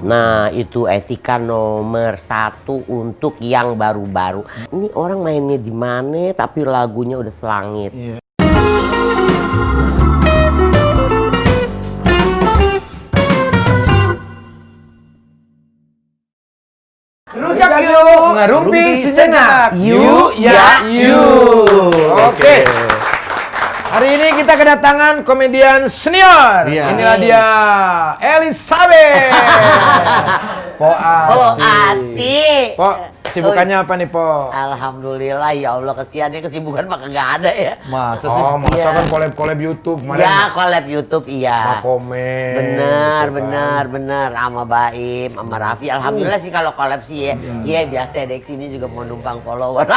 Nah, itu etika nomor 1 untuk yang baru-baru. Ini orang mainnya di mana tapi lagunya udah selangit. Iya. Rujak yuk, ngerumpi sejenak. Yuk ya yuk. Oke. Hari ini kita kedatangan komedian senior. Iya. Inilah dia Elizabeth. Po Ati. Po, kesibukannya apa nih Po? Alhamdulillah, ya Allah, kesiannya kesibukan mah kagak ada ya. Masa sih? Oh, masa Iya. kan collab YouTube kemarin. Ya, collab YouTube iya. Sama komen. Bener, gitu kan. bener. Sama Baim, sama Raffi. Alhamdulillah sih kalau collab sih ya. Iya, biasa deh sini juga mau numpang follower.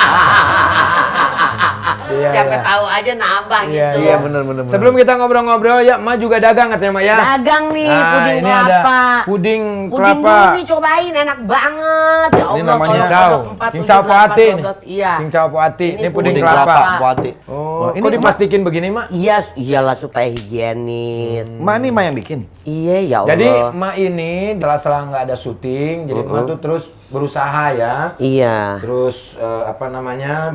Iya, Siapa iya. tahu aja nambah Iya, gitu. Iya bener. Sebelum kita ngobrol-ngobrol ya, Ma juga dagang katanya Ma ya. Dagang nih, puding ini kelapa. ada puding Puding kelapa. dulu nih, cobain, enak banget. Ya Allah, Ini namanya kalau cincau. kodok 4, Cincau 7, Poati 8, nih. 12. Iya. Cincau Poati. Ini puding puding kelapa. kelapa. Buati. Oh, Ini kok diplastikin begini, Ma? Iya, iyalah supaya higienis. Ma ini Ma yang bikin? Iya, ya Allah. Jadi Ma ini setelah nggak ada syuting, jadi Ma tuh terus berusaha ya. Iya. Terus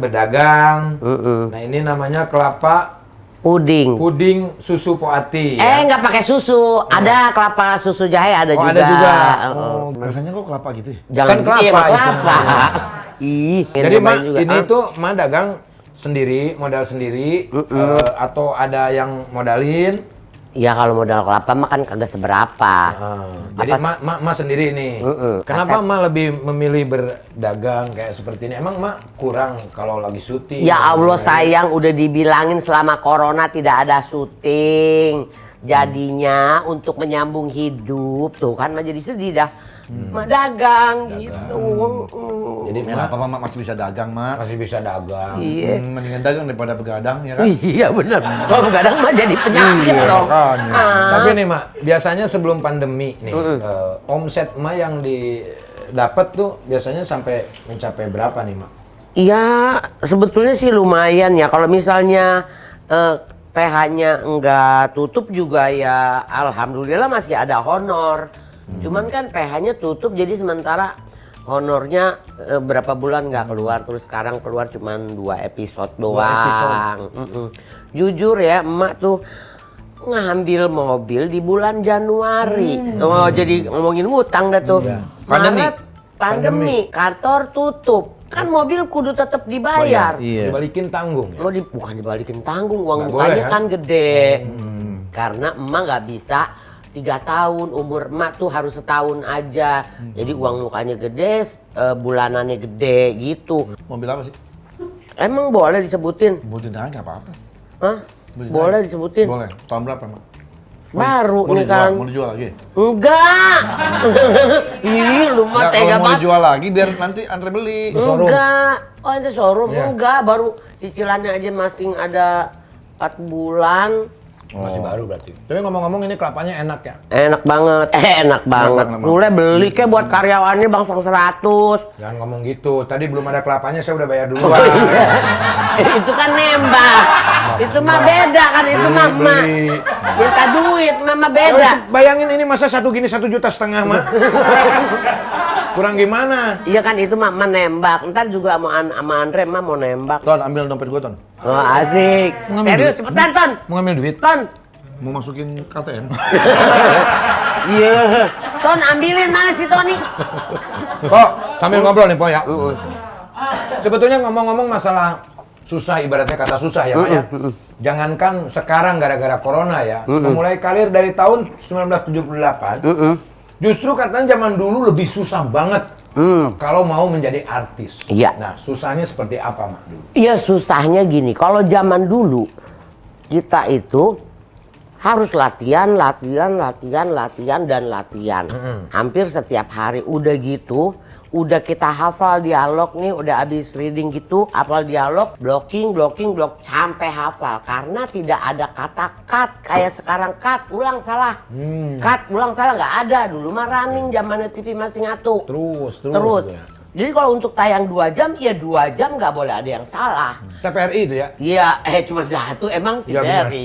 berdagang. Nah ini namanya kelapa Puding. puding susu Poati. Nggak pakai susu. Ada kelapa susu jahe, ada Oh, juga. ada juga. Heeh. Rasanya kok kelapa gitu ya? Jangan Kan gitu ya, kelapa Mas, itu. kelapa. Ih, Jadi Ma juga. ini tuh Ma dagang sendiri, modal sendiri, atau ada yang modalin? Ya kalau modal kelapa mah kan kagak seberapa. Jadi Ma sendiri nih. Kenapa Ma lebih memilih berdagang kayak seperti ini? Emang Ma kurang kalau lagi syuting? Ya Allah sayang, udah dibilangin selama corona tidak ada syuting. Jadinya untuk menyambung hidup tuh kan mah jadi sedih dah. Mak dagang gitu. Jadi Ma Kenapa Ma masih bisa dagang, Ma? masih bisa dagang. Iya. Mendingan dagang daripada begadang ya kan? Iya bener. Kalau begadang mah jadi penyakit Iya, dong. makanya. Tapi nih Ma, biasanya sebelum pandemi nih, omset Ma yang didapat tuh biasanya sampai mencapai berapa nih Ma? Iya, sebetulnya sih lumayan ya. Kalau misalnya PH-nya enggak tutup juga ya alhamdulillah masih ada honor. Cuman kan PH-nya tutup jadi sementara honornya berapa bulan nggak keluar, terus sekarang keluar cuman 2 episode doang. Jujur ya, emak tuh ngambil mobil di bulan Januari. Oh, jadi ngomongin utang dah tuh. Pandemi. Maret, pandemi, kantor tutup. Kan mobil kudu tetap dibayar. Iya. Dibalikin tanggung ya? Bukan dibalikin tanggung, uang Nggak mukanya boleh, kan gede. Karena emak nggak bisa 3 tahun, umur emak tuh harus setahun aja. Jadi uang mukanya gede, bulanannya gede gitu. Mobil apa sih? Emang boleh disebutin? Sebutin aja nggak apa-apa. Hah? Boleh disebutin? Boleh. Tahun berapa, Ma? Baru Mau nih dijual, kan. mau dijual lagi? Enggak. Ih, lu mah Nggak, tega kalau mau banget. dijual lagi biar nanti antre beli. Enggak. Oh, itu showroom? Iya. Enggak, baru cicilannya aja masing ada 4 bulan. Masih baru berarti. Tapi ngomong-ngomong ini kelapanya enak ya? Enak banget, enak banget. enak banget. Boleh beli kayak buat karyawannya Bang 100. Jangan ngomong gitu. Tadi belum ada kelapanya saya udah bayar duluan. Itu kan nembak. Itu mah beda kan, itu mah emak. Beli. Minta duit, mama Ya, beda. bayangin ini masa satu gini 1,5 juta Ma. Kurang gimana? Iya kan itu mah nembak. Ntar juga sama Andre mah mau nembak. Ton, ambil dompet gua, Ton. Oh, asik. Ngambil Serius, duit. cepetan, Ton. Mau ngambil duit? Ton. Mau masukin KTM? Iya. Ton, ambilin mana si Tony? Kok sambil ngobrol nih Po ya. Sebetulnya ngomong-ngomong masalah susah, ibaratnya kata susah ya Pak ya. Jangankan sekarang gara-gara corona ya. Memulai karir dari tahun 1978. Justru katanya zaman dulu lebih susah banget kalau mau menjadi artis. Iya. Nah, susahnya seperti apa Mak dulu? Iya, susahnya gini. Kalau zaman dulu kita itu harus latihan. Hampir setiap hari. Udah gitu, udah kita hafal dialog nih, udah habis reading gitu, hafal dialog, blocking, sampai hafal. Karena tidak ada kata cut kayak sekarang cut, ulang salah. Cut, ulang salah nggak ada. Dulu mah running zamannya TV masih ngatu. Terus. Terus. Ya. Jadi kalau untuk tayang 2 jam, ya 2 jam nggak boleh ada yang salah. TVRI itu ya? Iya, cuma satu emang Iya, benar. TVRI.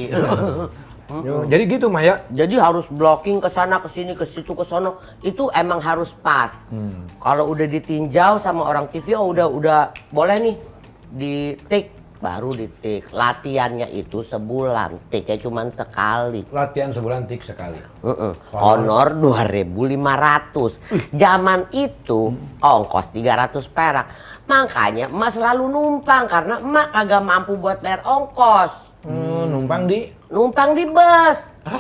Jadi gitu Maya. Jadi harus blocking ke sana, ke sini, ke situ, ke sono. Itu emang harus pas. Kalau udah ditinjau sama orang TV, oh udah boleh nih di take, baru di take. Latihannya itu sebulan, take-nya cuma sekali. Latihan sebulan tik sekali. Honor 2.500. Zaman itu ongkos 300 perak. Makanya emak selalu numpang karena emak kagak mampu buat bayar ongkos. Numpang di bus.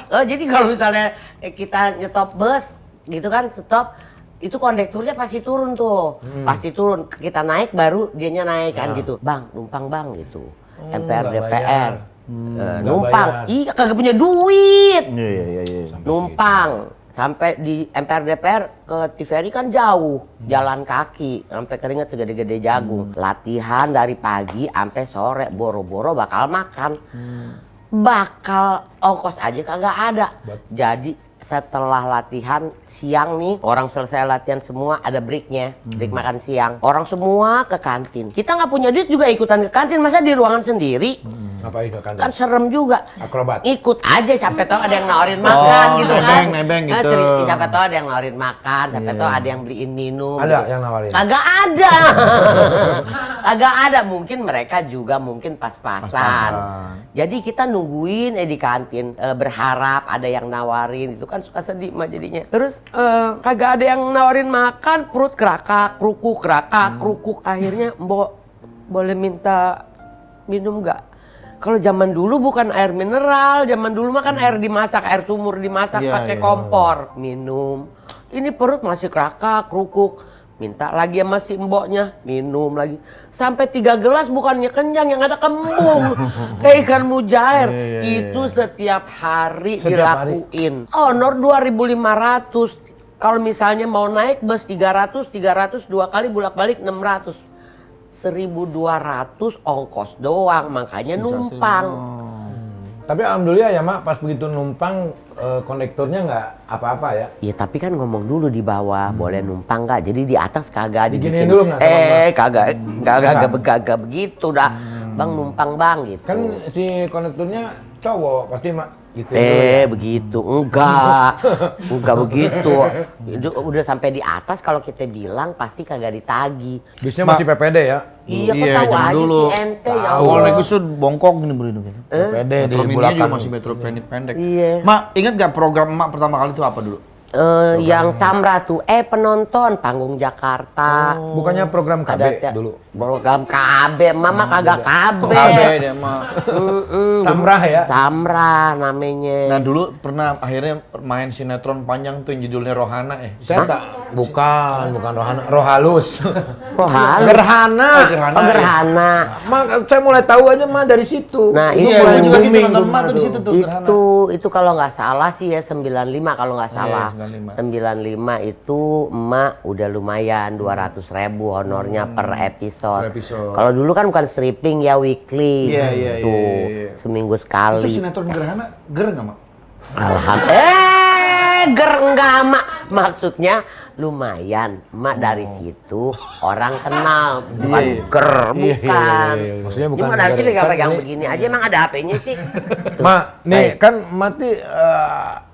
Jadi kalau misalnya kita nyetop bus gitu kan, stop, itu kondekturnya pasti turun tuh. Pasti turun. Kita naik baru dianya naik kan gitu. Bang, numpang bang gitu. MPR DPR. Numpang. Iya, kagak punya duit. Iya. Numpang. Sampai di MPR DPR ke TVRI kan jauh, jalan kaki, sampai keringet segede-gede jagung. Latihan dari pagi sampai sore, boro-boro bakal makan. Bakal ongkos aja kagak ada. Jadi setelah latihan siang nih, orang selesai latihan semua ada breaknya, break makan siang. Orang semua ke kantin. Kita nggak punya duit juga ikutan ke kantin, masa di ruangan sendiri? Ngapain ke kantin? Kan serem juga. Akrobat. Ikut aja, siapa tahu ada yang nawarin makan gitu kan. nebeng gitu. Siapa tahu ada yang nawarin makan, siapa tahu ada yang beliin minum. Ada gitu. yang nawarin? Kagak ada. Kagak ada, mungkin mereka juga mungkin pas-pasan. Jadi kita nungguin di kantin, berharap ada yang nawarin, itu kan suka sedih mah jadinya. Terus kagak ada yang nawarin makan, perut kerakak, krukuk. Akhirnya mbok boleh minta minum nggak? Kalau zaman dulu bukan air mineral, zaman dulu mah kan air dimasak, air sumur dimasak pakai kompor. Minum. Ini perut masih kerakak, krukuk. Minta lagi sama si mboknya, minum lagi. Sampai 3 gelas bukannya kenyang, yang ada kembung. Kayak ikan mujair. Itu setiap hari dilakuin. Honor 2.500. Kalau misalnya mau naik bus 300 2 kali bolak-balik 600. 1.200 ongkos doang, makanya numpang. Tapi alhamdulillah ya Mak, pas begitu numpang kondekturnya nggak apa-apa ya? Iya tapi kan ngomong dulu di bawah, boleh numpang nggak? Jadi di atas kagak Diginiin dulu nggak sama Mbak? kagak begitu dah. Bang numpang bang gitu. Kan si kondekturnya cowok pasti Mak gitu. Ya. Begitu. Enggak begitu. Udah sampai di atas kalau kita bilang pasti kagak ditagi. Bisnya masih PPD ya? Iya, kok tahu zaman aja dulu. si ente ya Kalau Allah. naik bus tuh bongkok gini bro gitu. PPD di Metro Mini Bulakan. juga masih metro pendek. Iya. Mak, ingat gak program emak pertama kali itu apa dulu? Yang Samra tuh, penonton panggung Jakarta. Bukannya program KB Ada dulu? Program KB, mama kagak KB. KB dia mah. Samrah ya? Samra namanya. Nah dulu pernah akhirnya main sinetron panjang tuh yang judulnya Rohana ya. Saya tak, bukan Rohana, Rohalus. Rohana. Gerhana. Gerhana. Mak, saya mulai tahu aja Mak dari situ. Nah, Itu Iya, mulai gua juga gitu booming nonton tuh, emak tuh di aduh. situ tuh Gerhana. Itu kalau nggak salah sih ya 95 kalau nggak salah. 95 itu emak udah lumayan 200.000 honornya per episode. Kalau dulu kan bukan stripping ya weekly. Iya. Tuh, seminggu sekali. Itu sinetron Gerhana, ger nggak mak? Ger enggak mak. Maksudnya lumayan. Mak dari situ orang kenal. Bukan ger, bukan. Maksudnya bukan Gimana sih ger. pegang-pegang Kan begini aja emang ada HP-nya sih. Tuh. Mak, nih Baik. kan Mati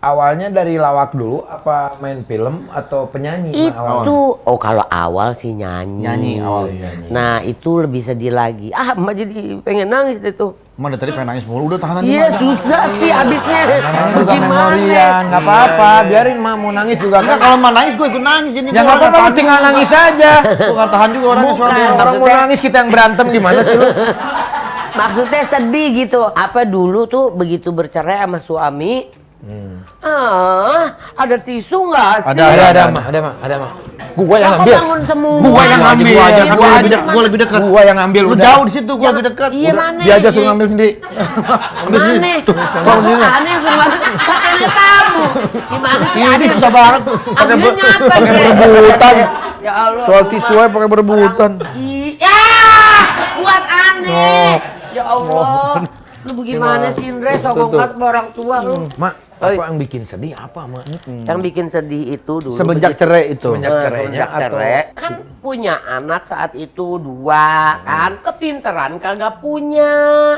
awalnya dari lawak dulu apa main film atau penyanyi Mak, awalnya? Itu, kalau awal sih nyanyi. Nyanyi, awalnya nyanyi. Nah itu lebih sedih lagi. Emak jadi pengen nangis deh tuh. Emak dari tadi pengen nangis mulu, udah tahan aja Iya Mak. susah sih abisnya. Namanya juga memorian, nggak apa-apa. Biarin Mak mau nangis juga Enggak, kan. kalau emak nangis gue ikut nangis ini. Ya nggak apa-apa, lu tinggal nangis aja. Gue nggak tahan juga orangnya soalnya. Orang mau maksudnya- nangis kita yang berantem gimana sih lu? Maksudnya sedih gitu. Apa dulu tuh begitu bercerai sama suami. Ada tisu nggak sih? Ada Mak. Gua yang Aku ambil. bangun semua. Gua yang ambil. Gua aja, Gua gua aja. lebih dekat. Gua lebih dekat. Gua yang ambil. Lu udah. jauh di situ, gua lebih dekat. Iya mana? Dia aja suruh ngambil sendiri. Mana? Kok aneh suruh ngambil? Kan aneh tamu. Gimana sih? Ini Aneh? susah banget. Ambilnya apa? Pakai Dre? berebutan. Ya Allah. Soal tisu aja pakai berebutan. Iya, buat aneh. Ya Allah. Lu bagaimana sih Indra? Sokong banget sama orang tua lu. Mak, Apa yang bikin sedih apa, Mak? Yang bikin sedih itu dulu Semenjak cerai itu. Semenjak cerainya semenjak cerai, kan punya anak saat itu 2 kan, kepinteran kagak punya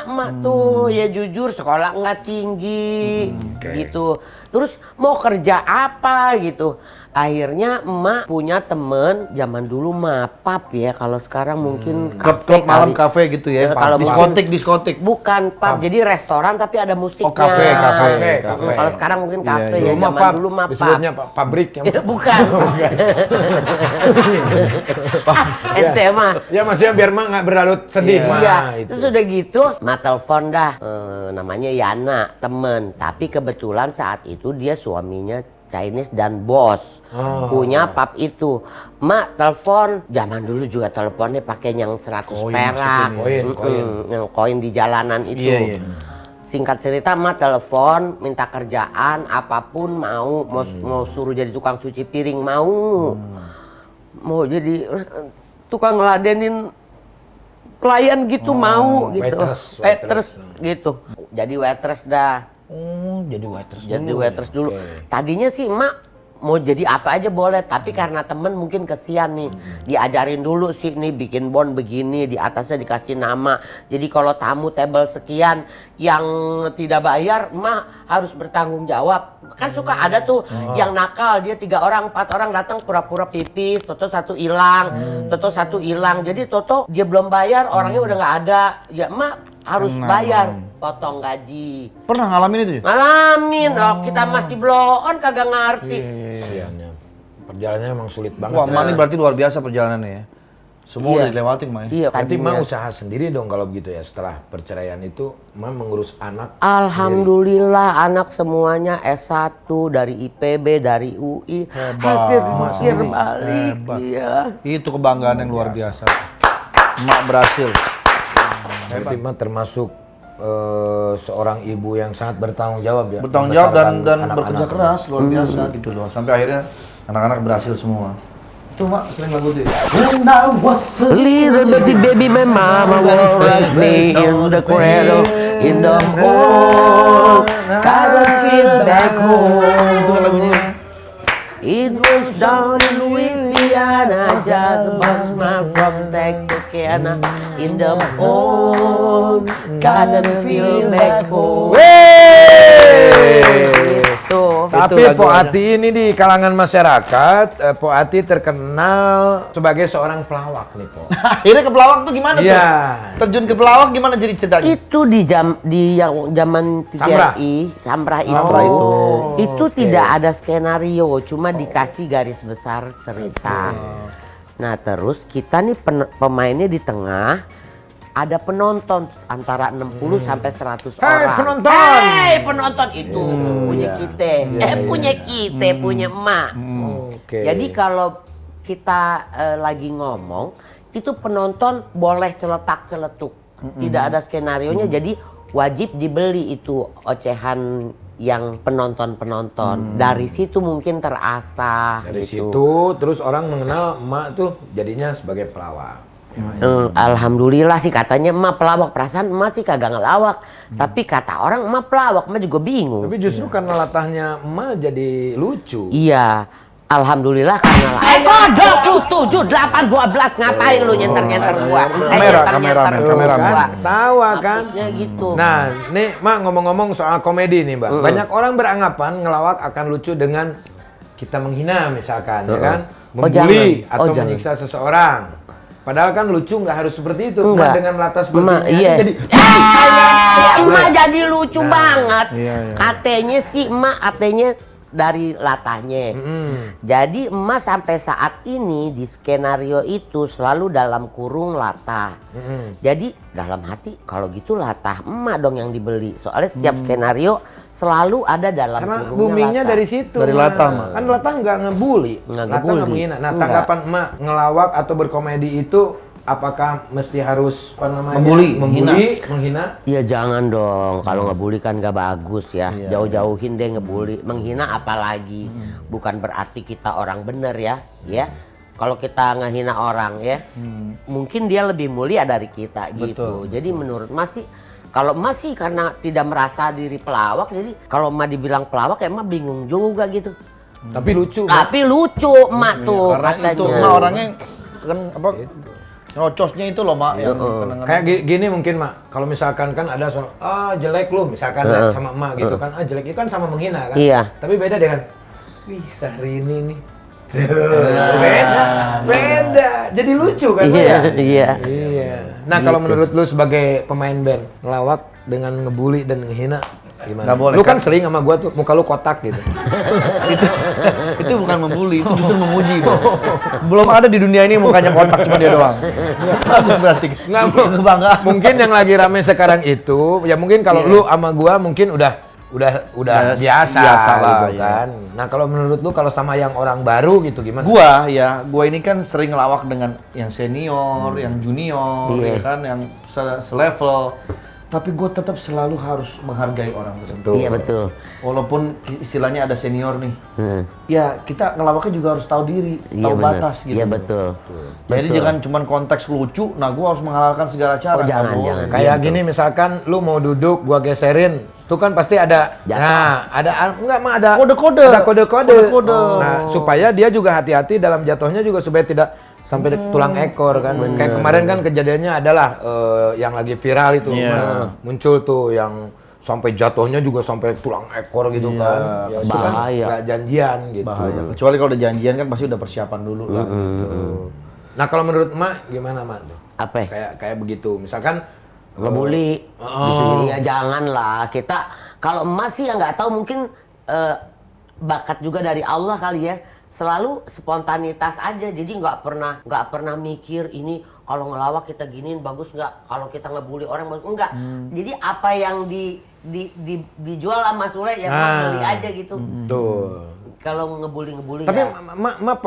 emak tuh, ya jujur sekolah nggak tinggi gitu, terus mau kerja apa gitu. Akhirnya emak punya temen zaman dulu mah pub ya, kalau sekarang mungkin Klub malam kali. kafe gitu ya. Kalau diskotik. bukan pub, jadi restoran tapi ada musiknya. Oh, kafe. Kalau sekarang mungkin kafe Iya, ya, Dulu mah zaman pub, dulu mah pub. disebutnya pabrik ya. Mak. Bukan. Ente mah. Ya maksudnya biar Mak nggak berlarut sedih, Mak. Iya, Itu. terus udah gitu, Mak telepon dah, namanya Yana, temen. Tapi kebetulan saat itu dia suaminya Chinese dan bos, punya pub itu. Mak telepon, zaman dulu juga teleponnya pakai yang 100 perak, yang koin di jalanan itu. Iya. Singkat cerita, Mak telepon, minta kerjaan, apapun mau suruh jadi tukang cuci piring mau jadi tukang ngeladenin pelayan gitu mau gitu, waitress gitu. Jadi waitress dah. Oh, jadi waitress. Jadi waitress dulu. Tadinya sih emak mau jadi apa aja boleh, tapi karena temen mungkin kesian nih, diajarin dulu sih nih bikin bon begini, di atasnya dikasih nama. Jadi kalau tamu table sekian yang tidak bayar, emak harus bertanggung jawab. Kan suka ada tuh yang nakal, dia 3 orang 4 orang datang pura-pura pipis, toto satu hilang, jadi toto dia belum bayar, orangnya udah nggak ada, ya emak harus bayar, potong gaji. Pernah ngalamin itu? Ngalamin, kita masih blow on kagak ngerti. Iya. Perjalanannya emang sulit banget. Wah, Mak ini berarti luar biasa perjalanannya ya. Semua udah dilewatin, Mak. Iya, Berarti Mak tadinya. usaha sendiri dong kalau begitu ya, setelah perceraian itu Mak mengurus anak. Alhamdulillah anak semuanya S1 dari IPB, dari UI, hasil mikir balik. Iya. Itu kebanggaan yang luar biasa. Mak berhasil. Berarti Mak termasuk seorang ibu yang sangat bertanggung jawab ya. Bertanggung jawab dan membesarkan bekerja anak-anak. keras luar biasa gitu loh. Sampai akhirnya anak-anak berhasil semua. Itu Mak sering lagu itu. Little baby, my mama was with me in the cradle, in the hole, couldn't feel back home. Itu lagunya. It was down in Louisiana, just about my from Texarkana, in the hole, couldn't feel back home. Tuh. Tapi lagu Po Ati ini di kalangan masyarakat, Po Ati terkenal sebagai seorang pelawak nih, Po. Akhirnya ke pelawak tuh gimana Iya. tuh? Terjun ke pelawak gimana jadi ceritanya? Itu di yang zaman TVRI, Samrah itu tidak ada skenario, cuma dikasih garis besar cerita. Nah terus kita nih pemainnya di tengah, ada penonton antara 60 sampai 100 orang. penonton! Penonton itu punya kita, punya emak. Oke. Jadi kalau kita lagi ngomong, itu penonton boleh celetak-celetuk. Tidak ada skenarionya, jadi wajib dibeli itu ocehan yang penonton-penonton. Dari situ mungkin terasa. Dari gitu. situ terus orang mengenal Emak tuh jadinya sebagai pelawak. Alhamdulillah sih katanya emak pelawak, perasaan emak sih kagak ngelawak. Tapi kata orang emak pelawak, emak juga bingung. Tapi justru karena latahnya Emak jadi lucu. Iya, alhamdulillah karena kodok 7, 8, 12 ngapain lu nyenter-nyenter gua? Kameramen. Tawa kan? Maksudnya gitu. Nah, nih Mak ngomong-ngomong soal komedi nih, Mbak. Banyak orang beranggapan ngelawak akan lucu dengan kita menghina misalkan, ya kan? Membuli jangan. atau menyiksa seseorang. Padahal kan lucu nggak harus seperti itu. Enggak. Kan dengan latar seperti Emak, ini iya. jadi Emak jadi lucu banget. Iya. Katanya sih emak, katanya dari latahnya. Jadi emak sampai saat ini di skenario itu selalu dalam kurung latah. Jadi dalam hati kalau gitu latah emak dong yang dibeli. Soalnya setiap skenario selalu ada dalam karena kurungnya boomingnya latah. dari situ. Dari Mak. latah, Mak. Kan latah nggak ngebully. Nggak Latah ngebully. nggak menghina. Nah, Enggak. tanggapan Emak ngelawak atau berkomedi itu apakah mesti harus apa namanya? Membuli, menghina? Ya jangan dong, kalau ngebully kan gak bagus ya. Jauh-jauhin deh ngebully, menghina apalagi. Bukan berarti kita orang bener ya, Kalau kita ngehina orang ya, mungkin dia lebih mulia dari kita gitu. Betul. Jadi menurut Mas sih, Kalau emak sih karena tidak merasa diri pelawak, jadi kalau emak dibilang pelawak ya emak bingung juga gitu. Tapi lucu. Tapi lucu emak tuh Karena katanya. itu emak orangnya kan apa? Nyocosnya itu loh mak yang kadang-kadang. Kayak gini mungkin mak, kalau misalkan kan ada soal jelek lu misalkan sama emak gitu kan, jelek itu kan sama menghina kan. Iya. Tapi beda dengan, wih Syahrini nih. Tuh, beda. Jadi lucu kan lu ya? Iya. Iya. Nah kalau menurut lu sebagai pemain band, ngelawak dengan ngebully dan menghina gimana? Nggak boleh, Lu kan sering sama gua tuh, muka lu kotak gitu. Itu bukan membuli, itu justru memuji. Bro. Belum ada di dunia ini mukanya kotak cuma dia doang. Bagus berarti. Nggak, Kebanggaan. mungkin yang lagi rame sekarang itu, ya mungkin kalau lu sama gua mungkin udah biasa lah, gitu ya. kan. Nah kalau menurut lu kalau sama yang orang baru gitu gimana? Gua ini kan sering ngelawak dengan yang senior, yang junior, ya kan, yang selevel. Tapi gue tetap selalu harus menghargai orang tersebut. Iya betul. Walaupun istilahnya ada senior nih, ya kita ngelawaknya juga harus tahu diri, tahu bener. batas gitu. Iya betul. Jadi jangan cuman konteks lucu, nah gue harus menghalalkan segala cara. Oh, jangan, Nggak boleh. jangan. Kayak gini misalkan lu mau duduk, gua geserin, tuh kan pasti ada, Jatuh. ada Kode-kode. ada kode-kode. Kode-kode. Nah supaya dia juga hati-hati dalam jatuhnya juga supaya tidak sampai tulang ekor kan. Kayak kemarin kan kejadiannya adalah yang lagi viral itu, muncul tuh yang sampai jatuhnya juga sampai tulang ekor gitu kan. Ya, itu kan Bahaya. nggak janjian gitu. Bahaya. Kecuali kalau udah janjian kan pasti udah persiapan dulu lah. Gitu. Nah kalau menurut emak gimana emak tuh? Apa? Kayak begitu. Misalkan Ngebully. Gitu. Iya janganlah. Kita kalau emas sih ya nggak tahu mungkin bakat juga dari Allah kali ya. Selalu spontanitas aja. Jadi nggak pernah mikir ini kalau ngelawak kita giniin bagus nggak, kalau kita ngebully orang bagus enggak. Jadi apa yang dijual sama Sule ya beli aja gitu. tuh. Kalau ngebully Tapi ya. Mak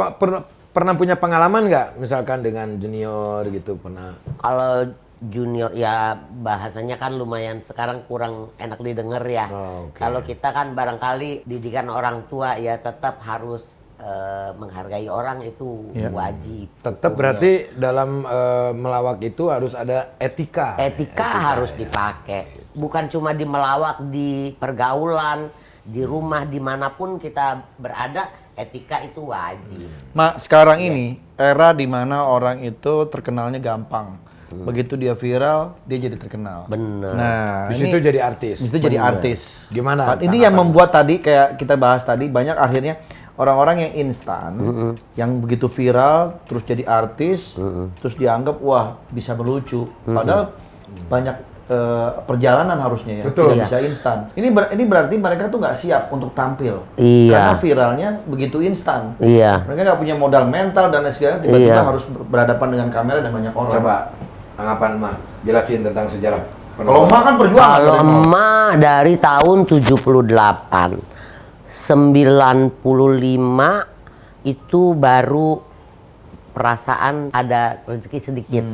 pernah punya pengalaman nggak misalkan dengan junior gitu pernah? Kalau junior ya bahasanya kan lumayan sekarang kurang enak didengar ya. Oh, oke. Kalau kita kan barangkali didikan orang tua ya tetap harus menghargai orang itu wajib. Tetap berarti dalam melawak itu harus ada etika. Etika harus dipakai. Bukan cuma di melawak, di pergaulan, di rumah, dimanapun kita berada, etika itu wajib. Mak, sekarang ini era di mana orang itu terkenalnya gampang. Begitu dia viral, dia jadi terkenal. Bener. Nah, Di situ jadi artis. di situ jadi artis. Gimana Ini yang membuat tadi kayak kita bahas tadi banyak akhirnya orang-orang yang instan, yang begitu viral terus jadi artis, terus dianggap wah bisa melucu. Padahal banyak perjalanan harusnya ya, Betul. tidak bisa instan. Ini berarti mereka tuh nggak siap untuk tampil. Iya. Karena viralnya begitu instan. Iya. Mereka nggak punya modal mental dan lain sebagainya, tiba-tiba harus berhadapan dengan kamera dan banyak orang. Coba tanggapan Mak, jelasin tentang sejarah. Kalau emak kan perjuangan. Kalau dari nol. emak dari tahun 78, 95 itu baru perasaan ada rezeki sedikit.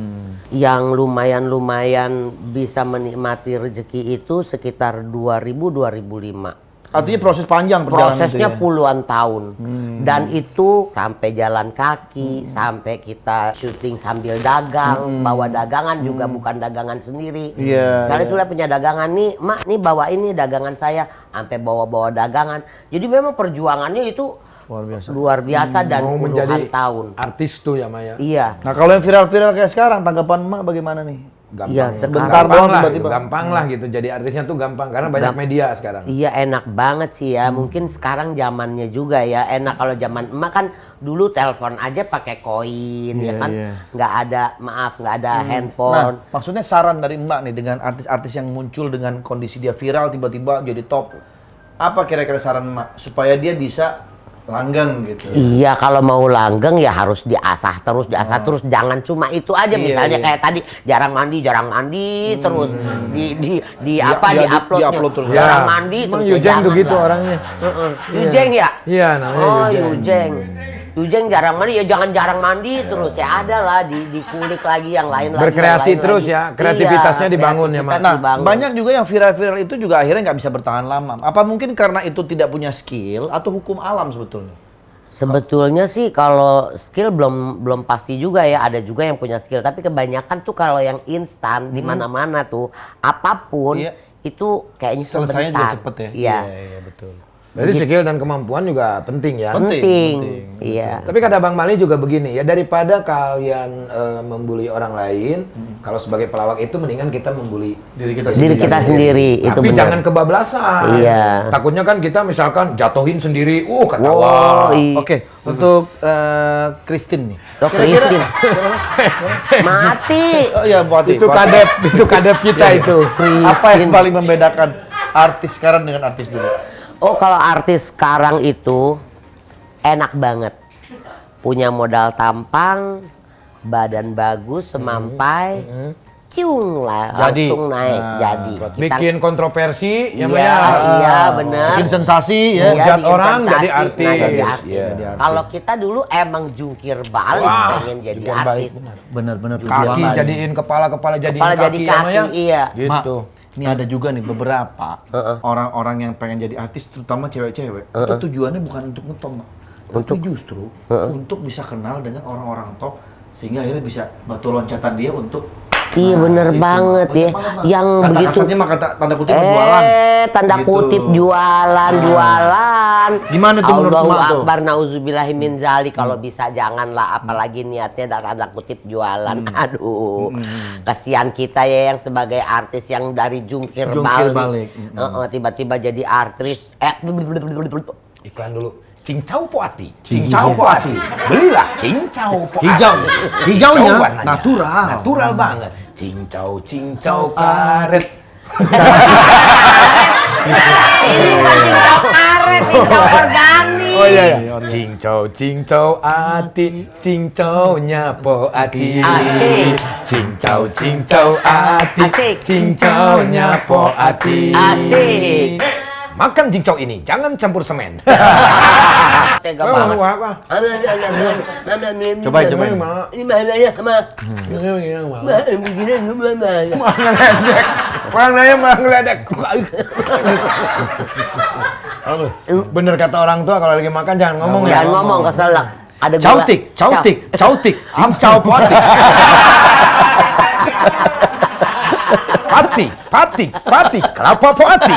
Yang lumayan bisa menikmati rezeki itu sekitar 2000-2005. Artinya proses panjang perjalanan Prosesnya itu ya? puluhan tahun. Dan itu sampai jalan kaki, sampai kita syuting sambil dagang, bawa dagangan juga bukan dagangan sendiri. Iya, Misalnya sudah punya dagangan nih, Mak nih bawa ini dagangan saya, sampai bawa-bawa dagangan. Jadi memang perjuangannya itu luar biasa dan Mau puluhan menjadi tahun. artis tuh ya Maya. Iya. Nah kalau yang viral-viral kayak sekarang, tanggapan emak bagaimana nih? Iya, sebentar gampang doang lah, tiba-tiba. gampang lah gitu. Jadi artisnya tuh gampang karena banyak media sekarang. Iya enak banget sih ya. Mungkin sekarang zamannya juga ya. Enak kalau zaman emak kan dulu telepon aja pakai koin ya kan. Nggak ada handphone. Nah, maksudnya saran dari emak nih dengan artis-artis yang muncul dengan kondisi dia viral tiba-tiba jadi top. Apa kira-kira saran emak supaya dia bisa langgeng gitu? Iya kalau mau langgeng ya harus diasah terus, jangan cuma itu aja. Misalnya kayak tadi jarang mandi terus di-uploadnya terus. jarang mandi Emang terus. Yujeng tuh gitu orangnya. Yujeng ya? Iya namanya Yujeng. Yujeng jarang mandi ya jangan jarang mandi terus ya ada lah dikulik lagi yang lain lagi. Berkreasi yang lain terus lagi. ya, kreativitasnya Iya, dibangun ya, Mas. kreativitas Nah, dibangun. banyak juga yang viral-viral itu juga akhirnya nggak bisa bertahan lama. Apa mungkin karena itu tidak punya skill atau hukum alam sebetulnya? Sebetulnya sih kalau skill belum pasti juga ya, ada juga yang punya skill, tapi kebanyakan tuh kalau yang instan di mana-mana tuh apapun Iya. itu kayaknya Selesainya juga sebentar. cepet ya. Iya. Iya, betul. Berarti skill dan kemampuan juga penting ya. Penting. Iya. Tapi kata Bang Mali juga begini ya, daripada kalian membuli orang lain, kalau sebagai pelawak itu mendingan kita membuli Diri kita Diri kita sendiri itu Tapi benar. jangan kebablasan. Iya. Takutnya kan kita misalkan jatuhin sendiri, ketawa. Wow, Oke, untuk Christine nih. Dok Christine. Mati. Oh iya, buat Itu kadep kita itu. Apa yang paling membedakan artis sekarang dengan artis dulu? Oh, kalau artis sekarang itu enak banget. Punya modal tampang, badan bagus, semampai, ciung lah, Jadi. langsung naik. Jadi. Bikin kontroversi, ya Iya, Maya. iya bener. Bikin sensasi ya. Iya, Hujat bikin orang sensasi. jadi artis. Nah, jadi artis. Iya. Kalau kita dulu emang jungkir balik Wah, pengen jadi jungkir balik, artis. Benar-benar Kaki jadiin kepala jadiin Kepala kaki, jadi ya, Maya. kaki, iya. Gitu. Ini ada juga nih beberapa orang-orang yang pengen jadi artis, terutama cewek-cewek. Itu tujuannya bukan untuk ngetop, Mak. Tapi justru untuk bisa kenal dengan orang-orang top, sehingga akhirnya bisa batu loncatan dia untuk Iya bener itu. banget ya. Mak. Yang Kata begitu. kasarnya mah kata tanda kutip jualan. Tanda Gitu. kutip jualan. Gimana tuh menurut Allahu Mak tuh? Akbar, nauzubillahi min zalik. Kalau bisa janganlah, apalagi niatnya tanda kutip jualan. Aduh, kasihan kita ya yang sebagai artis yang dari jungkir balik. Tiba-tiba jadi artis. Iklan dulu. Cincau Poati. Cincau Poati. Belilah Cincau Poati. Hijaunya warnanya. natural. Natural banget. Cincau karet. Ini bukan cincau karet, cincau organik. Oh iya ya. Cincau ati, cincaunya Poati. Asik. Cincau ati, Asik. cincaunya Poati. Asik. Makan cincau ini, jangan campur semen. Tega banget. Cobain. Ini bahaya sama. Orang nanya malah ngeledek. Bener kata orang tua kalau lagi makan jangan ngomong ya. Jangan ngomong keselak. Ada gula. Cautik, cincau poati. Pati, kelapa poati.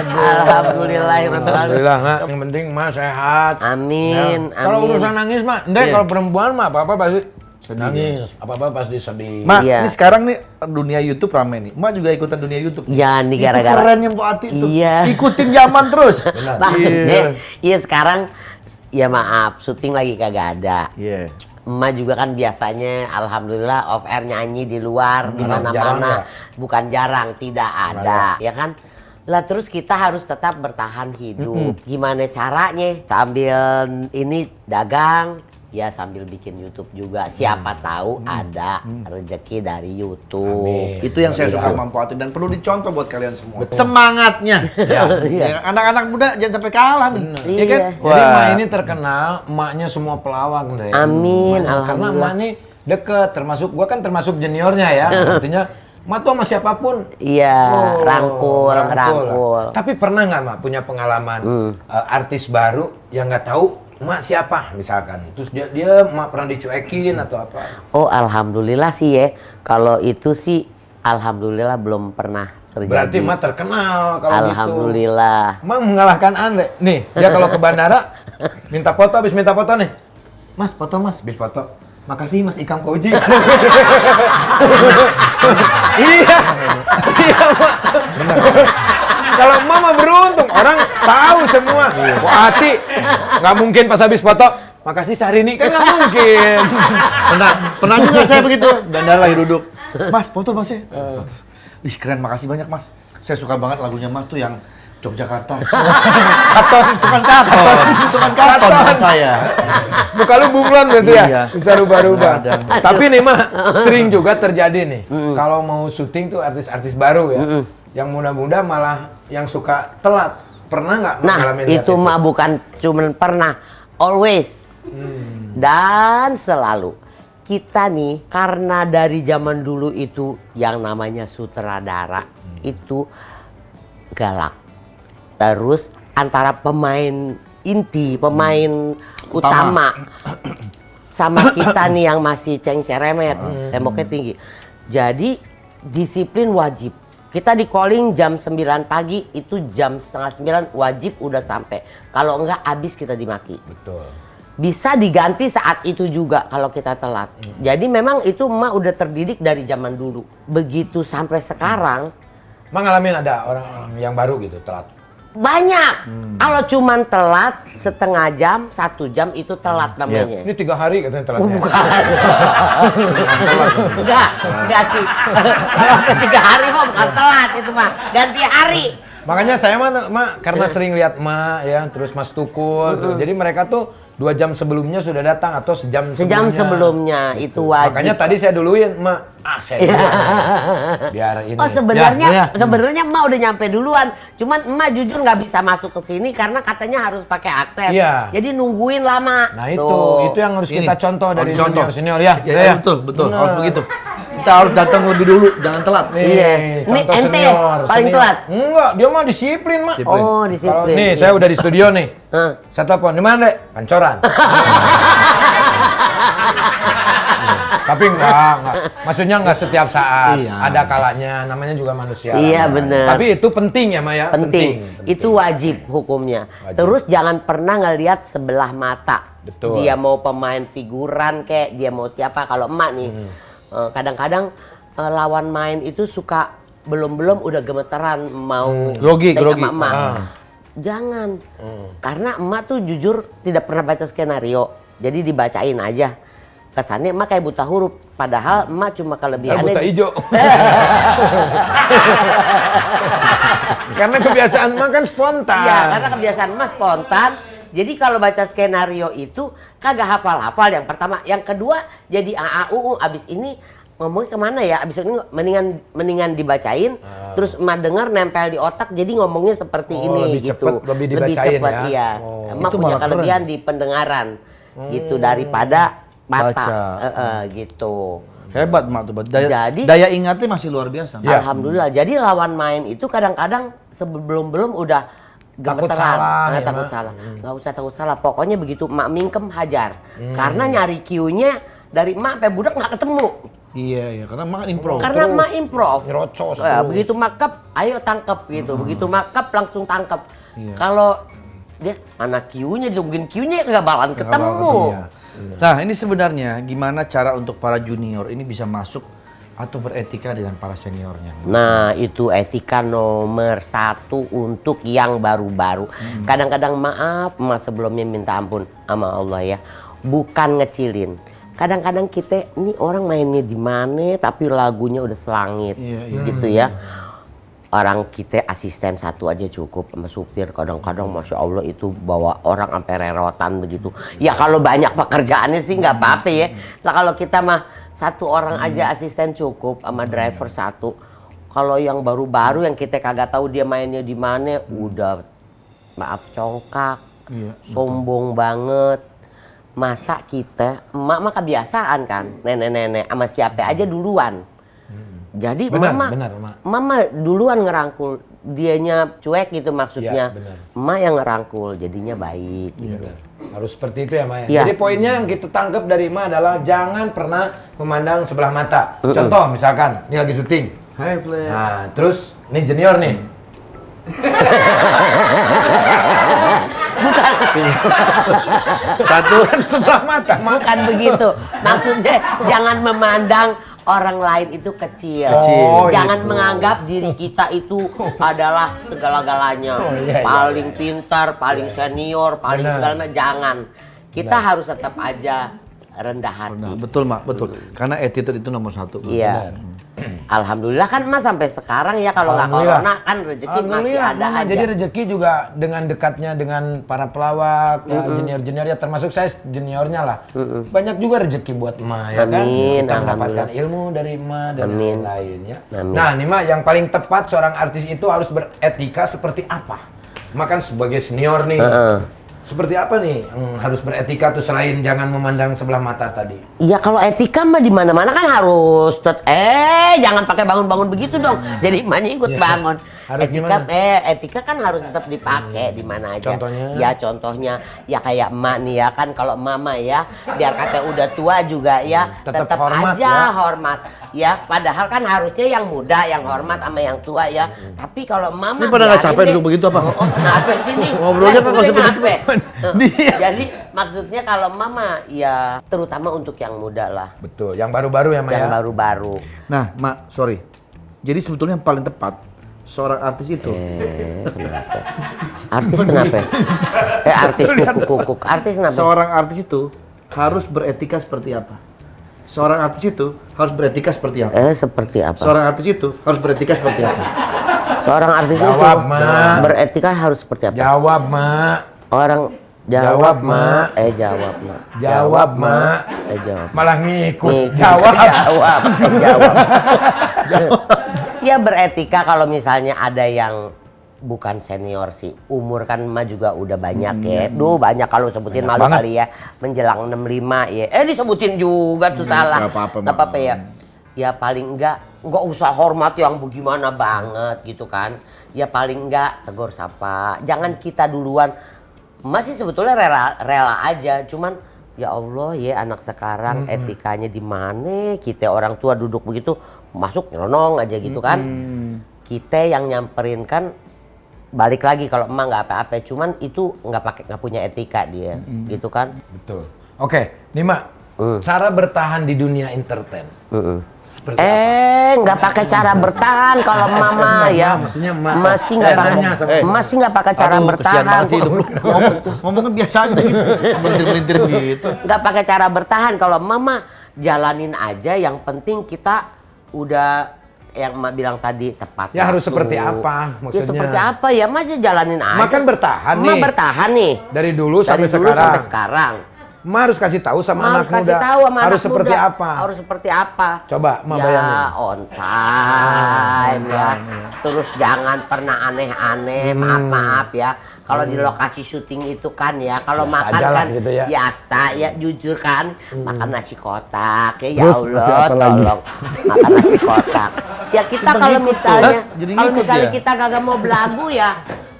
Alhamdulillah. Alhamdulillah, Mak. Yang penting mah sehat. Amin, Ya. Kalau amin. urusan nangis mah, kalau perempuan mah apa-apa pasti nangis, apa-apa pasti sedih. Mak, Iya. ini sekarang nih dunia YouTube rame nih. Mak juga ikutan dunia YouTube. Ya nih Itu gara-gara. kerennya Poati tuh. Iya. Ikutin zaman terus. Maksudnya, iya sekarang ya maaf, syuting lagi kagak ada. Iya. Emak juga kan biasanya alhamdulillah off air nyanyi di luar di jarang mana-mana. ya? Bukan jarang, tidak ada, ya kan? Lah terus kita harus tetap bertahan hidup. Gimana caranya? Sambil ini dagang, ya sambil bikin YouTube juga. Siapa tahu ada rezeki dari YouTube. Amin. Itu yang saya suka sama Poati dan perlu dicontoh buat kalian semua. Semangatnya. Ya, anak-anak muda jangan sampai kalah nih. Iya kan? Iya. Jadi emak ini terkenal, emaknya semua pelawak deh. Amin, Emaknya. Karena emak ini deket, termasuk gua kan termasuk juniornya ya. Artinya emak tuh sama siapapun. Iya, Oh, rangkul. lah. Tapi pernah nggak Mak punya pengalaman artis baru yang nggak tahu emak siapa misalkan? Terus dia emak pernah dicuekin atau apa? Oh, alhamdulillah sih ya. Kalau itu sih alhamdulillah belum pernah terjadi. Berarti emak terkenal kalau gitu. Alhamdulillah. Emak mengalahkan Andre. Nih, dia kalau ke bandara minta foto, habis minta foto nih. Mas, foto Mas, habis foto. Makasih Mas Ikang Fauji. Iya. Iya, Mak. Benar. Kalau Mama beruntung, orang tahu semua. Poati nggak mungkin pas habis foto. Makasih Syahrini, kan nggak mungkin. Pernah juga saya begitu. Bandara lagi duduk. Mas, foto Mas ya. Ih, keren, makasih banyak Mas. Saya suka banget lagunya Mas tuh yang Yogyakarta. Tukang karton saya. Muka lu bunglon gitu ya? Iya. Bisa rubah-rubah. Ada. Tapi nih mah sering juga terjadi nih. Kalau mau syuting tuh artis-artis baru ya. Yang muda-muda malah yang suka telat. Pernah nggak Nah, ngalamin lihat itu mah bukan cuman pernah, always. Dan selalu. Kita nih, karena dari zaman dulu itu yang namanya sutradara itu galak. Terus antara pemain inti, pemain utama. Sama kita nih yang masih ceng-ceremet, temboknya tinggi. Jadi disiplin wajib. Kita di calling jam 9 pagi, itu jam setengah 9 wajib udah sampai. Kalau enggak habis kita dimaki. Betul. Bisa diganti saat itu juga kalau kita telat. Jadi memang itu emak udah terdidik dari zaman dulu. Begitu sampai sekarang Emang ngalamin ada orang yang baru gitu telat? banyak. Kalau cuman telat setengah jam, 1 jam itu telat namanya. Ini 3 hari katanya telatnya. Bukan. Enggak sih. Kalau ke 3 hari mah bukan telat itu mah, ganti hari. Makanya saya mah karena sering lihat emak ya, terus Mas Tukul, tuh, jadi mereka tuh 2 jam sebelumnya sudah datang atau sejam sebelumnya itu wajib. Makanya tadi saya duluin emak, saya duluan. Biar ini. Oh sebenarnya Ya. sebenarnya emak udah nyampe duluan. Cuman emak jujur nggak bisa masuk ke sini karena katanya harus pakai akses. Iya. Jadi nungguin lama. Nah Tuh. itu yang harus kita Ini, contoh dari harus contoh. senior ya. Ya, betul, harus begitu. Kita harus datang lebih dulu, jangan telat. Nih, Iya. contoh Ini ente senior, paling senior. telat? Enggak, dia mah disiplin, Mak. Disiplin. Oh Kalau disiplin. nih, saya udah di studio nih. Hah. Saya telepon, di mana, Dek? Pancoran. Tapi enggak. Maksudnya enggak setiap saat. Iya. Ada kalanya, namanya juga manusia. Iya, bener. Tapi itu penting ya, Maya. Penting. Itu wajib hukumnya. Wajib. Terus jangan pernah ngelihat sebelah mata. Betul. Dia mau pemain figuran kek, dia mau siapa. Kalau emak nih, kadang-kadang lawan main itu suka belum udah gemeteran mau Grogi, tanya grogi. sama emak. Ah. Jangan, karena emak tuh jujur tidak pernah baca skenario, jadi dibacain aja. Kesannya emak kayak buta huruf, padahal emak cuma kelebihannya Buta hijau. Karena kebiasaan emak kan spontan. Iya, karena kebiasaan emak spontan. Jadi kalau baca skenario itu kagak hafal-hafal yang pertama, yang kedua jadi AAUU. Abis ini ngomongnya kemana ya? Abis ini mendingan dibacain, terus emak denger nempel di otak, jadi ngomongnya seperti Oh, ini lebih gitu. cepet, lebih dibacain cepet, ya? iya. Oh. Emak Itu punya malah kelebihan di pendengaran, gitu daripada mata, Baca. gitu. Hebat, Mak tuh. Jadi- Daya ingatnya masih luar biasa. Ya. Alhamdulillah. Jadi lawan main itu kadang-kadang sebelum udah Takut gemeteran. salah, ya, Takut Mak. salah. Nggak usah takut salah. Pokoknya begitu emak mingkem hajar. Karena nyari Q-nya dari emak sampai budak nggak ketemu. Iya, karena Mak kan improv. Karena emak improv. Nyerocos Ya, tuh. begitu makep, ayo tangkep gitu. Begitu makep langsung tangkep. Iya. Kalau dia mana Q-nya, ditungguin Q-nya nggak bakalan ketemu. Iya. Nah, ini sebenarnya gimana cara untuk para junior ini bisa masuk atau beretika dengan para seniornya? Nah, itu etika nomor 1 untuk yang baru-baru. Kadang-kadang maaf, emak sebelumnya minta ampun sama Allah ya. Bukan ngecilin. Kadang-kadang kita, ini orang mainnya di mana tapi lagunya udah selangit. Iya, iya. Gitu ya. Orang kita asisten 1 aja cukup sama supir. Kadang-kadang Masya Allah itu bawa orang sampai rerotan begitu. Ya kalau banyak pekerjaannya sih nggak apa-apa ya. Lah kalau kita mah 1 orang aja asisten cukup sama driver 1. Kalau yang baru-baru yang kita kagak tahu dia mainnya di mana, udah maaf congkak, Iya, sombong banget. Masa kita, emak mah kebiasaan kan, nenek-nenek sama siapa aja duluan. Jadi Benar, mama, benar, Mak. mama duluan ngerangkul, dianya cuek gitu maksudnya. Iya, benar. Emak yang ngerangkul, jadinya baik. Gitu. Harus seperti itu ya, Maya. Iya. Jadi poinnya yang kita tangkap dari Emak adalah jangan pernah memandang sebelah mata. Contoh misalkan, ini lagi syuting. Hai, Play. Nah, terus ini junior nih. Satu kan sebelah mata, Mak. Bukan begitu, maksudnya jangan memandang orang lain itu kecil. Oh, Jangan gitu. menganggap diri kita itu adalah segala-galanya. Oh, iya, iya. Paling pintar, paling senior, paling Benar. segala macam. Jangan. Kita harus tetap aja rendah hati. Nah, betul, Mak, betul. Karena attitude itu nomor 1. Iya. Alhamdulillah kan Mas sampai sekarang ya kalau nggak Alhamdulillah. corona kan rezeki masih ada Mama. aja. Jadi rezeki juga dengan dekatnya dengan para pelawak, ya, junior-junior ya termasuk saya juniornya lah. Banyak juga rezeki buat Emak ya kan. Amin, Kita mendapatkan alhamdulillah. ilmu dari Emak dan Amin. yang lain ya. Amin. Nah, nih Mak, yang paling tepat seorang artis itu harus beretika seperti apa? Emak kan sebagai senior nih. seperti apa nih yang harus beretika tuh selain jangan memandang sebelah mata tadi? Ya kalau etika mah di mana-mana kan harus jangan pakai bangun-bangun begitu dong. Jadi emaknya ikut Ya. bangun. Harus Etika gimana? etika kan harus tetap dipakai di mana aja. Contohnya? Ya contohnya ya kayak emak nih ya kan kalau mama ya biar kata udah tua juga ya Tetap tetap hormat aja ya. hormat. Ya padahal kan harusnya yang muda yang hormat sama yang tua ya. Tapi kalau mama Ini pada nggak biarin capek deh. duduk begitu apa? Oh, kenapa sini? Ngobrolnya kan nggak usah begitu. Dia. Jadi maksudnya kalau mama ya terutama untuk yang muda lah. Betul, yang baru-baru ya, Mak Yang ya? baru-baru. Nah, Mak, sorry. Jadi sebetulnya yang paling tepat seorang artis itu Kenapa? Artis kenapa? Artis kukuk-kukuk. Artis kenapa? seorang artis itu harus beretika seperti apa? Seorang artis itu harus beretika seperti apa? Seperti apa? Seorang artis itu harus beretika seperti apa? Seorang artis Jawab, itu Mak. beretika harus seperti apa? Jawab, Mak. Orang Jawab, Mak. Jawab, Mak. Jawab, Mak. Jawab. Malah ngikut. Nih, Jawab. jawab. Ya beretika kalau misalnya ada yang bukan senior sih. Umur kan mah juga udah banyak ya. Duh banyak kalau sebutin Banyak malu banget. kali ya. Menjelang 65 ya. Disebutin juga tuh salah. Nggak apa-apa, Nggak apa-apa ya. Ya paling enggak usah hormat yang bagaimana banget gitu kan. Ya paling enggak tegur sapa. Jangan kita duluan. Masih sebetulnya rela aja. Cuman ya Allah ya anak sekarang etikanya di mana? Kita orang tua duduk begitu masuk nyelonong aja gitu kan. Kita yang nyamperin kan balik lagi kalau emang nggak apa-apa. Cuman itu nggak punya etika dia gitu kan. Betul. Oke, nih Mak. Cara bertahan di dunia entertain. Seperti apa? Nggak pakai cara bertahan kalau mama ya. maksudnya emak. Masih nggak Saya pakai. nanya sama- Masih nggak pakai cara Aduh, kesian bertahan. banget sih hidup lu. Ngomongnya biasa aja gitu. Melintir-melintir gitu. Nggak pakai cara bertahan kalau mama jalanin aja. Yang penting kita udah yang emak bilang tadi tepat. Ya, harus waktu. seperti apa Ya maksudnya? seperti apa ya? Emak aja jalanin aja. Emak kan bertahan Emak nih. bertahan nih. Dari dulu Dari sampai dulu sekarang. sampai sekarang. Emak harus kasih tahu sama Emak anak harus kasih muda. tahu sama harus anak seperti muda. apa? Harus seperti apa? Coba, Emak ya, bayangin. on time ya. Terus jangan pernah aneh-aneh, maaf-maaf ya. Kalau di lokasi syuting itu kan ya, kalau Biasa makan aja lah kan gitu ya. biasa ya, jujur kan. Makan nasi kotak ya, ya Terus, Allah nasi apa lagi? tolong. Makan nasi kotak. Ya kita Kita kalau ngikut misalnya, tuh. Jadi kalau ngikut misalnya ya? kita kagak mau belagu ya,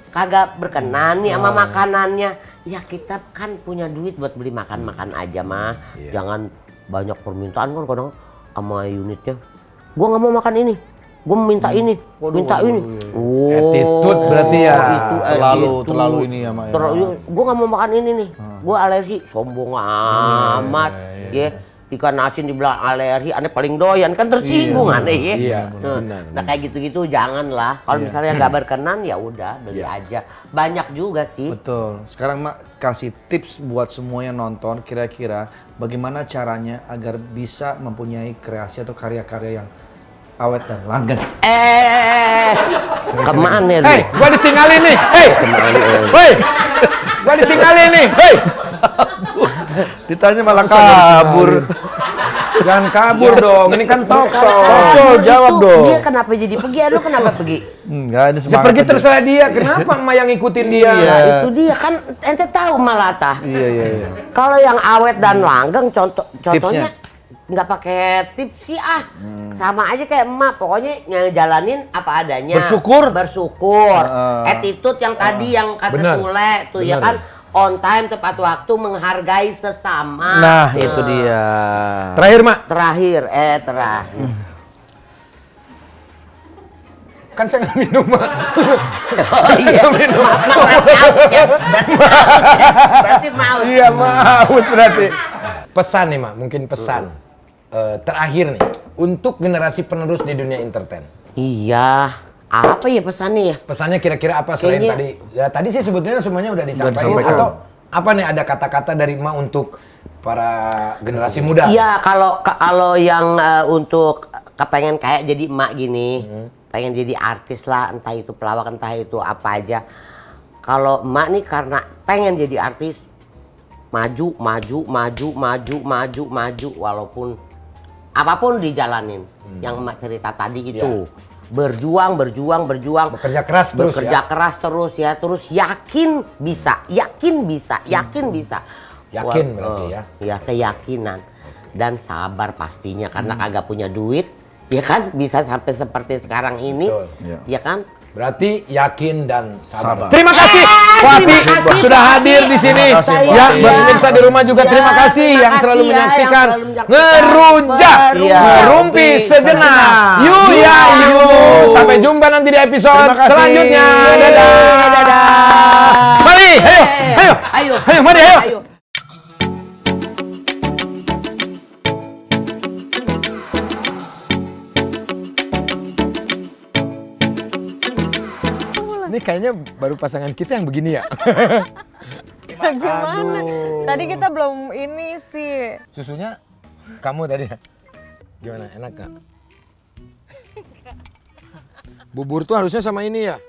kagak berkenan nih sama makanannya. Ya kita kan punya duit buat beli makan-makan aja mah. Iya. Jangan banyak permintaan kan kadang sama unitnya. Gua nggak mau makan ini. Gua minta ini, minta ini. Oh, Attitude berarti ya. Itu Terlalu ini ya, Mak, ya. Gua nggak mau makan ini nih. Gua alergi. Sombong amat. Ya. Ikan asin dibilang alergi, aneh paling doyan kan tersinggung aneh ya. Iya, Nah, benar. nah kayak gitu-gitu janganlah. Kalau misalnya nggak berkenan ya udah beli Iya. aja. Banyak juga sih. Betul. Sekarang Mak kasih tips buat semua yang nonton kira-kira bagaimana caranya agar bisa mempunyai kreasi atau karya-karya yang awet dan langgeng. Kemana nih? Hei, gua ditinggalin nih. Hei, Kemana? hei, gua ditinggalin nih. Hei, Ditanya malah Masa kabur. jangan kabur dong. Ini kan talk show. Talk show, jawab Itu dong. Dia kenapa jadi pergi? Lu kenapa pergi? Enggak, ini Ya semangat. pergi aja. terserah dia. Kenapa emak yang ngikutin dia? Iya. Nah, itu dia kan ente tahu malah tah. Iya. Kalau yang awet dan langgeng contohnya Tipsnya? nggak pakai tips sih sama aja kayak emak pokoknya ngejalanin apa adanya Bersyukur. Attitude yang tadi yang kata Bener. Sule tuh ya Bener. kan on time tepat waktu menghargai sesama. Nah, itu dia. Terakhir, Mak. Terakhir. Kan saya nggak minum, Mak. Oh iya, berarti haus ya. Berarti mau. Iya, maus berarti. Pesan nih, Mak. Mungkin pesan. Terakhir nih. Untuk generasi penerus di dunia entertain. Iya. Apa ya pesannya ya? Pesannya kira-kira apa selain Kayaknya- tadi? Ya tadi sih sebetulnya semuanya udah disampaikan. disampaikan. Atau apa nih ada kata-kata dari Mak untuk para generasi muda? Iya, kalau yang untuk kepengen kayak jadi emak gini, pengen jadi artis lah, entah itu pelawak, entah itu apa aja. Kalau emak nih karena pengen jadi artis, maju, walaupun apapun dijalanin. Yang emak cerita tadi itu. berjuang. Bekerja keras terus Bekerja ya. keras terus ya, terus yakin bisa. Yakin Wah, berarti ya. Ya, keyakinan dan sabar pastinya karena kagak punya duit, ya kan bisa sampai seperti sekarang ini, Betul. ya kan? Berarti yakin dan sabar. Sabar. Terima kasih Wati terima kasih, sudah Wati. hadir di sini. Terima kasih, Ya, Wati. buat pemirsa di rumah juga Ya, terima kasih terima yang selalu kasih ya, menyaksikan yang selalu menyaksikan. Ngerujak, Iya. ngerumpi sejenak. Yuk ya, yuk. Sampai jumpa nanti di episode Terima kasih. selanjutnya. Dadah. Dadah. Mari, ayo, mari, ayo. Ini kayaknya baru pasangan kita yang begini ya. Gimana? Tadi kita belum ini sih. Susunya kamu tadi ya? Gimana, enak gak? Bubur tuh harusnya sama ini ya?